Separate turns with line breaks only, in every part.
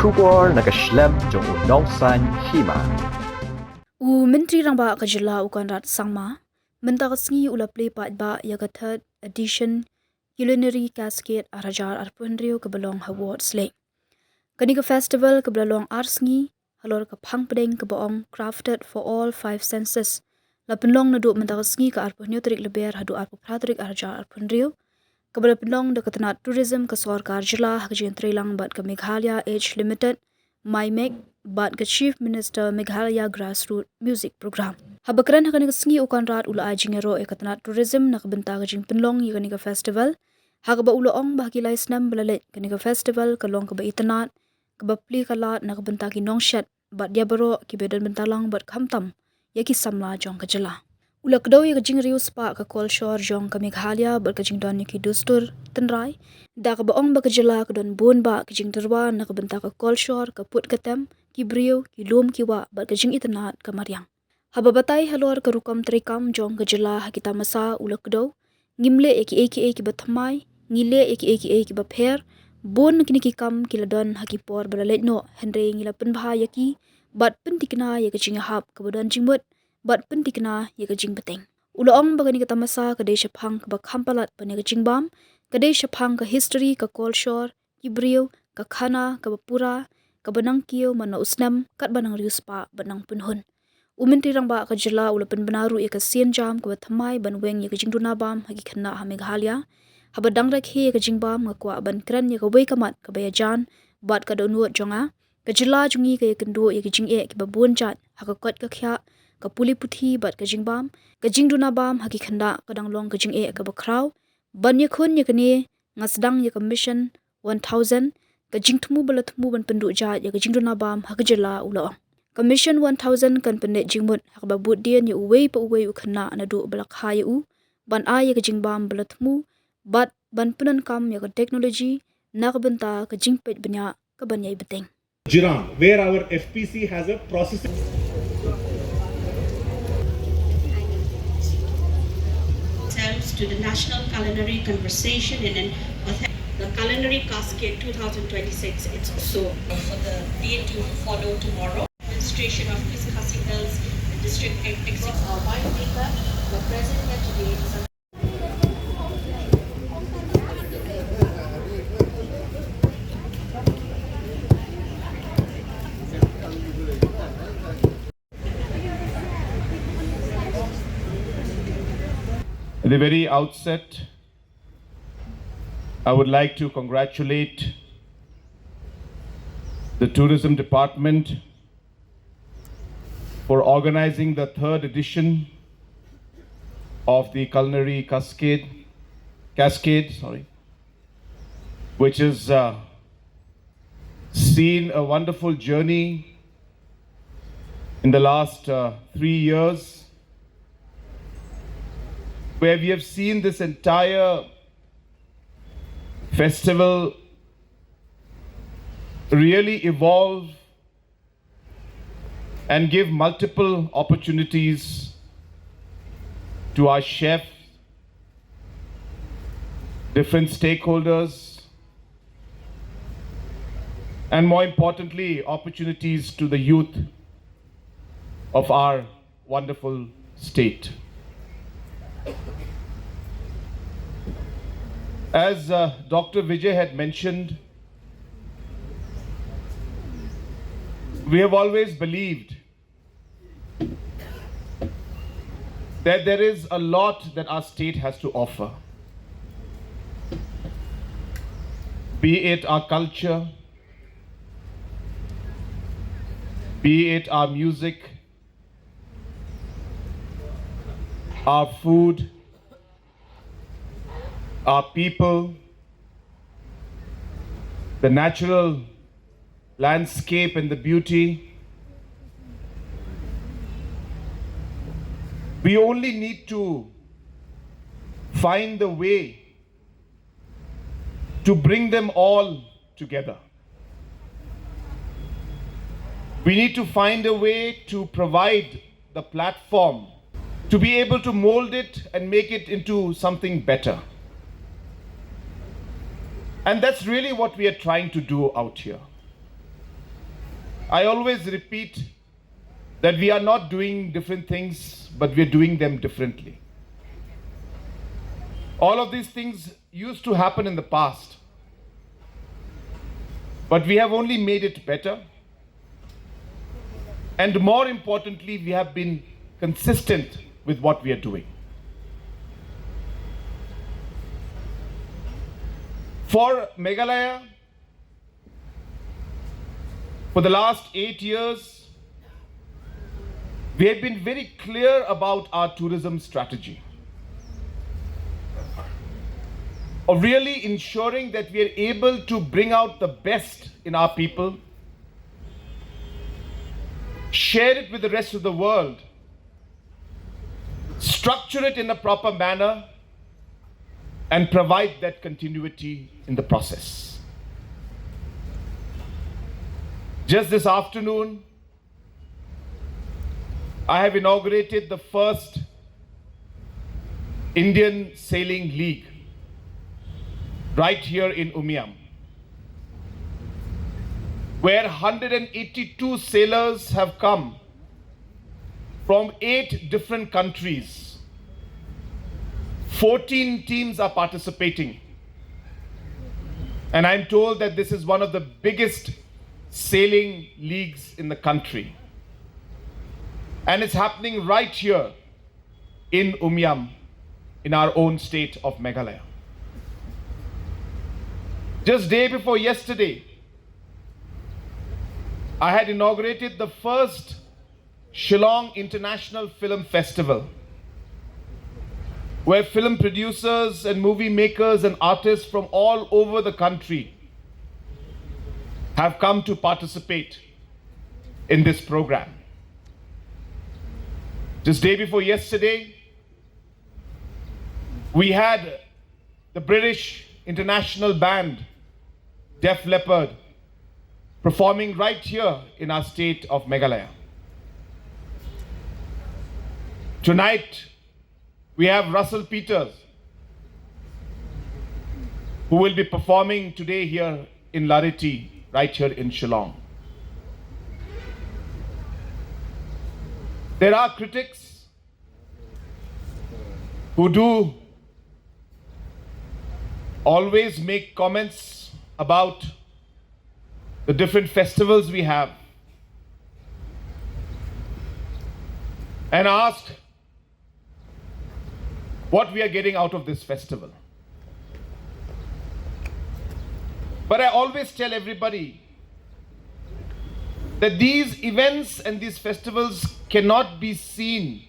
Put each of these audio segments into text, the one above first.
Shubor nakaslem jong unongsan Hima.
Menteri Rangba Kajila Conrad Sangma, Mentakasngi Ulaple Patba Yaga third edition Culinary Cascade Arajar Arpunrio Kabalong Awards Lake. Kanika Festival Kabalong Arsngi, Halor Kapang Pedeng Kabaong crafted for all five senses. Lapenlong Nadu Mentakasngi ka Arpunio Trik Leber Hadu Arpu Pratrik Arajar Arpunrio. Kabalapenlong de Katanat Tourism Kasor Karjila Hakajian Trilang Bat Ka Meghalaya Age Limited, MyMeg Bat Ka Chief Minister Meghalaya Grassroots Music Program. Habakran Hakanika Sngi o Conrad Ula Ajingero e Katanat Tourism Nakabenta Kajing Penlong Yakanika Festival, Hakaba Ula Ong Bahakilay Snam Balalet Kanika Festival Kalong Kaba Itanat, Kaba Plie Kalat Nakabenta Ki Nongshat, Bat Diabaro Kibedan Bentalang Bat Kamtam, Yaki Samla Jong Kajala. Ulak daw yung kajing rius pa ka kolshor jong ka Meghalaya bar kajing don yung kidustur tenrai da ka baong ba kajala ka don buon ba kajing terwa na kabenta ka kolshor ka put katem ki brio ki lum ki wa bar kajing itanat ka maryang hababatay halor ka rukam trikam jong kajala hakita masa ulak daw ngimle eki ki ba Thymmai ngile eki ki ba Pher buon kini ki kam kila don hakipor balalet no henry ngila penbha yaki bat pentikna ya kajing hab ka badon jingmut Bat pentikna ya kajing beteng. Ulaong bagani kata masa kadai syapang ka bakhampalat pani kajing bam, kadai syapang ka history ka kolshor, kibriyo, ka khana, ka bapura, ka banang kiyo mana usnam, kat banang riuspa, banang punhun. Umintri rang ba ka jala ulapan benaru ya ka sien jam ka Thymmai banweng ya kajing dunabam hagi khana ha Meghalaya, habadang rakhi ya kajing bam ka kwa ban kran ya ka way kamat ka bayajan, bat ka donuot jonga, ka jala jungi ka ya kendo ya kajing ki babuan jat, hakakot ka kya, Kapuli puthi bat kajing bam, kajing duna bam haki khanda kadang long kajing ka bakraw, ban yakun yakane ngasdang ya mission 1000, kajing thumu bala thumu ban pendu jat ya kajing duna bam hakajala ulaong. Commission 1000 kan pendet jingmut hak babut dian ya uwei pa uwei ukhana anadu balak haya ban a ya kajing bam bala thumu, bat ban penan kam ya ka teknologi, nakabenta kajing pet banya ka banyai beteng.
Jiran, where our FPC has a processing.
To the National Culinary Conversation in the Culinary Cascade 2026. It's also for the day to follow tomorrow. Administration of Quiz Girls, the district executive winemaker, were present here today.
At the very outset, I would like to congratulate the Tourism Department for organizing the third edition of the Culinary Cascade, which has seen a wonderful journey in the last 3 years, where we have seen this entire festival really evolve and give multiple opportunities to our chefs, different stakeholders, and more importantly, opportunities to the youth of our wonderful state. As Dr. Vijay had mentioned, we have always believed that there is a lot that our state has to offer, be it our culture, be it our music, our food, our people, the natural landscape and the beauty. We only need to find the way to bring them all together. We need to find a way to provide the platform to be able to mold it and make it into something better. And that's really what we are trying to do out here. I always repeat that we are not doing different things, but we're doing them differently. All of these things used to happen in the past, but we have only made it better. And more importantly, we have been consistent with what we are doing. For Meghalaya, for the last 8 years, we have been very clear about our tourism strategy of really ensuring that we are able to bring out the best in our people, share it with the rest of the world, structure it in a proper manner, and provide that continuity in the process. Just this afternoon, I have inaugurated the first Indian Sailing League right here in Ngim, where 182 sailors have come from 8 different countries. 14 teams are participating. And I'm told that this is one of the biggest sailing leagues in the country. And it's happening right here in Ngim, in our own state of Meghalaya. Just day before yesterday, I had inaugurated the first Shillong International Film Festival, where film producers and movie makers and artists from all over the country have come to participate in this program. Just day before yesterday, we had the British International Band, Def Leppard, performing right here in our state of Meghalaya. Tonight, we have Russell Peters, who will be performing today here in Lariti, right here in Shillong. There are critics who do always make comments about the different festivals we have and ask what we are getting out of this festival. But I always tell everybody that these events and these festivals cannot be seen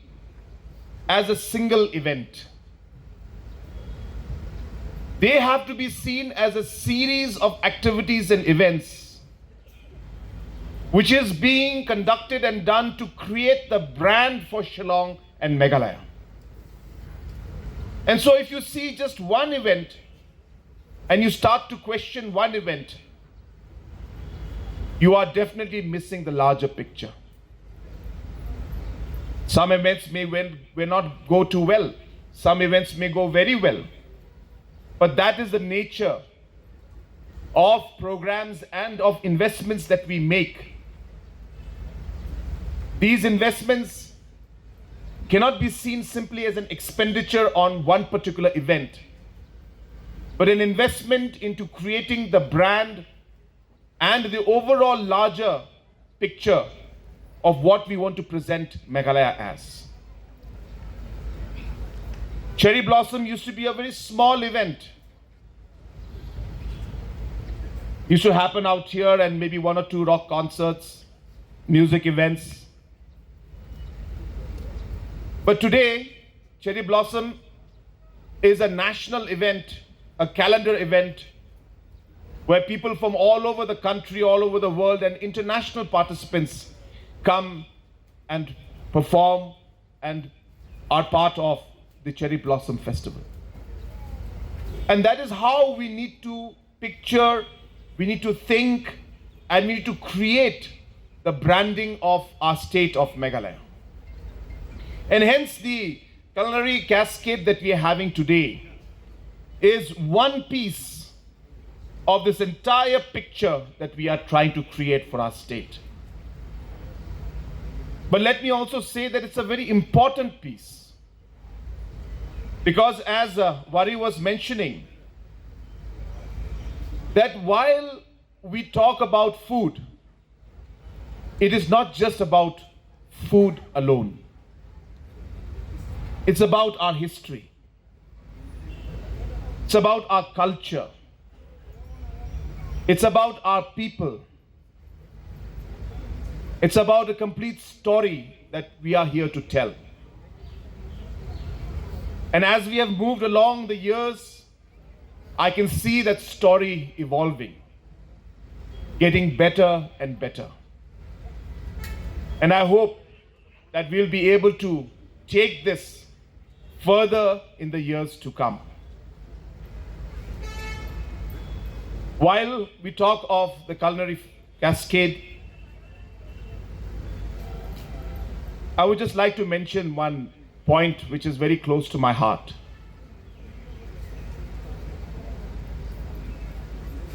as a single event. They have to be seen as a series of activities and events which is being conducted and done to create the brand for Shillong and Meghalaya. And so if you see just one event and you start to question one event, you are definitely missing the larger picture. Some events may not go too well. Some events may go very well. But that is the nature of programs and of investments that we make. These investments cannot be seen simply as an expenditure on one particular event, but an investment into creating the brand and the overall larger picture of what we want to present Meghalaya as. Cherry Blossom used to be a very small event. Used to happen out here and maybe 1 or 2 rock concerts, music events. But today, Cherry Blossom is a national event, a calendar event, where people from all over the country, all over the world, and international participants come and perform and are part of the Cherry Blossom Festival. And that is how we need to picture, we need to think, and we need to create the branding of our state of Meghalaya. And hence the Culinary Cascade that we are having today is one piece of this entire picture that we are trying to create for our state. But let me also say that it's a very important piece. Because as Vari was mentioning, that while we talk about food, it is not just about food alone. It's about our history. It's about our culture. It's about our people. It's about a complete story that we are here to tell. And as we have moved along the years, I can see that story evolving, getting better and better. And I hope that we'll be able to take this further in the years to come. While we talk of the Culinary Cascade, I would just like to mention one point which is very close to my heart.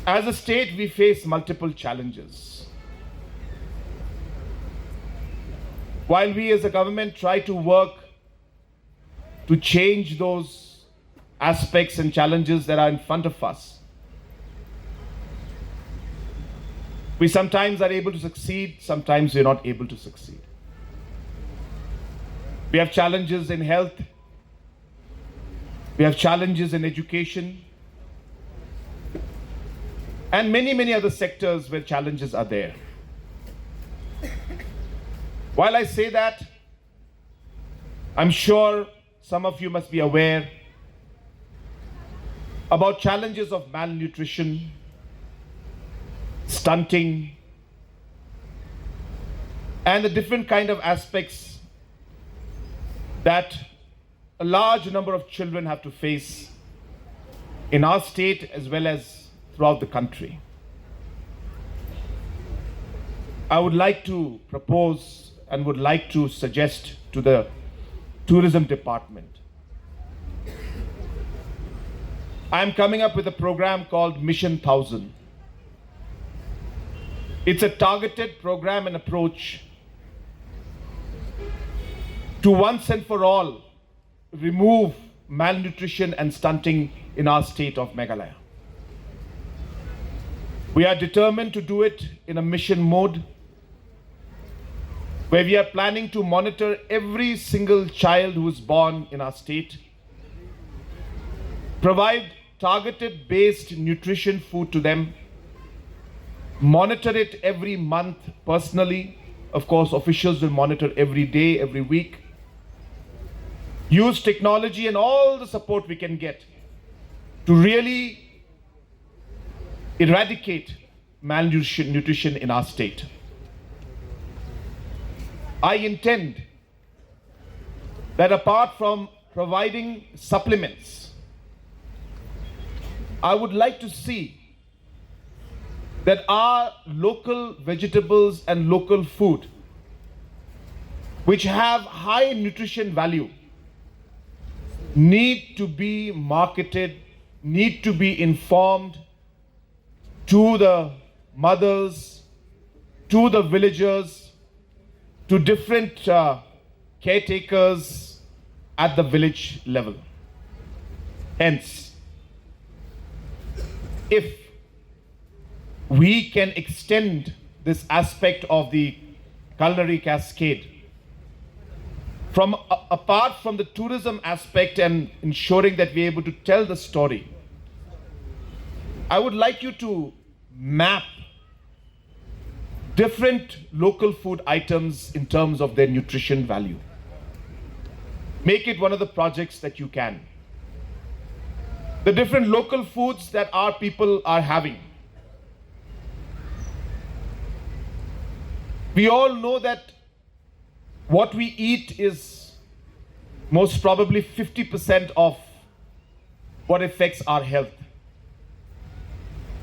As a state, we face multiple challenges. While we as a government try to work to change those aspects and challenges that are in front of us, we sometimes are able to succeed, sometimes we're not able to succeed. We have challenges in health, we have challenges in education, and many other sectors where challenges are there. While I say that, I'm sure some of you must be aware about challenges of malnutrition, stunting, and the different kind of aspects that a large number of children have to face in our state as well as throughout the country. I would like to propose and would like to suggest to the tourism department. I am coming up with a program called Mission 1000. It's a targeted program and approach to once and for all remove malnutrition and stunting in our state of Meghalaya. We are determined to do it in a mission mode, where we are planning to monitor every single child who is born in our state, provide targeted based nutrition food to them, monitor it every month personally. Of course, officials will monitor every day, every week. Use technology and all the support we can get to really eradicate malnutrition in our state. I intend that apart from providing supplements, I would like to see that our local vegetables and local food, which have high nutrition value, need to be marketed, need to be informed to the mothers, to the villagers, to different caretakers at the village level. Hence, if we can extend this aspect of the Culinary Cascade from apart from the tourism aspect and ensuring that we're able to tell the story, I would like you to map different local food items in terms of their nutrition value. Make it one of the projects that you can. The different local foods that our people are having. We all know that what we eat is most probably 50% of what affects our health.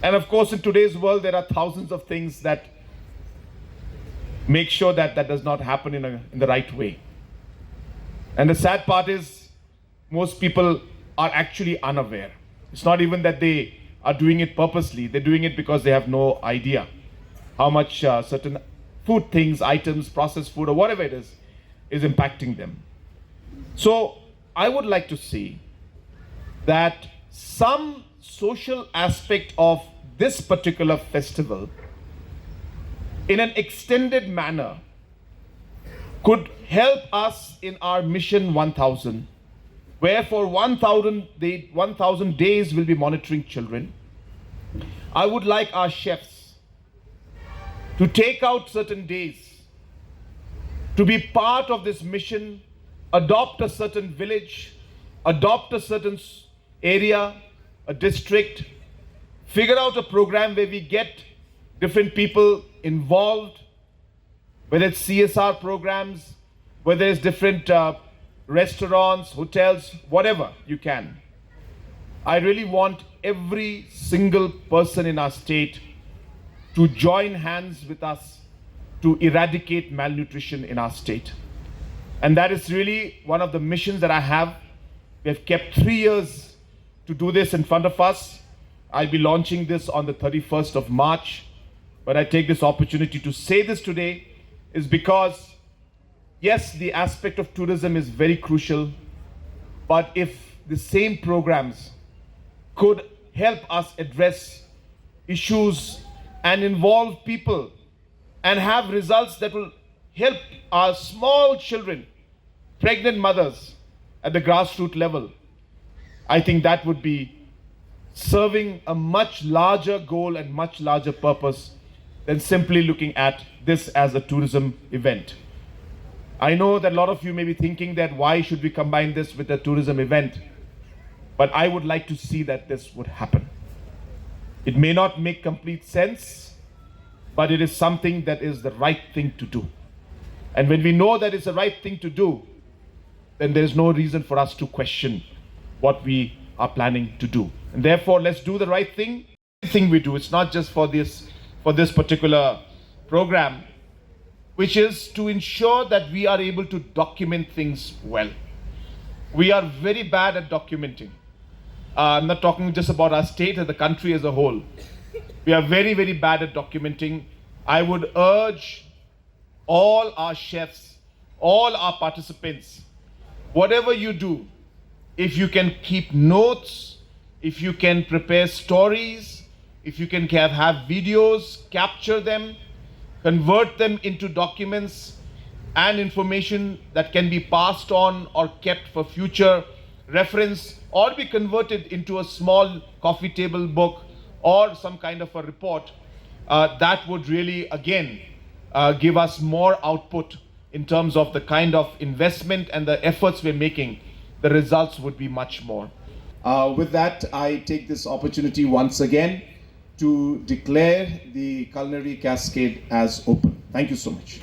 And of course, in today's world, there are thousands of things that make sure that that does not happen in the right way. And the sad part is, most people are actually unaware. It's not even that they are doing it purposely. They're doing it because they have no idea how much certain food things, items, processed food, or whatever it is impacting them. So I would like to see that some social aspect of this particular festival in an extended manner could help us in our mission 1000, where for 1000 days we'll be monitoring children. I would like our chefs to take out certain days to be part of this mission, adopt a certain village, adopt a certain area, a district, figure out a program where we get different people involved, whether it's CSR programs, whether it's different restaurants, hotels, whatever you can. I really want every single person in our state to join hands with us to eradicate malnutrition in our state. And that is really one of the missions that I have. We have kept 3 years to do this in front of us. I'll be launching this on the 31st of March. But I take this opportunity to say this today is because, yes, the aspect of tourism is very crucial. But if the same programs could help us address issues and involve people and have results that will help our small children, pregnant mothers at the grassroots level, I think that would be serving a much larger goal and much larger purpose than simply looking at this as a tourism event. I know that a lot of you may be thinking that why should we combine this with a tourism event? But I would like to see that this would happen. It may not make complete sense, but it is something that is the right thing to do. And when we know that it's the right thing to do, then there is no reason for us to question what we are planning to do. And therefore, let's do the right thing. Everything we do, it's not just for this particular program, which is to ensure that we are able to document things well. We are very bad at documenting. I'm not talking just about our state or the country as a whole. We are very, very bad at documenting. I would urge all our chefs, all our participants, whatever you do, if you can keep notes, if you can prepare stories, if you can have videos, capture them, convert them into documents and information that can be passed on or kept for future reference, or be converted into a small coffee table book or some kind of a report, that would really, again, give us more output in terms of the kind of investment and the efforts we're making. The results would be much more. With that, I take this opportunity once again to declare the Culinary Cascade as open. Thank you so much.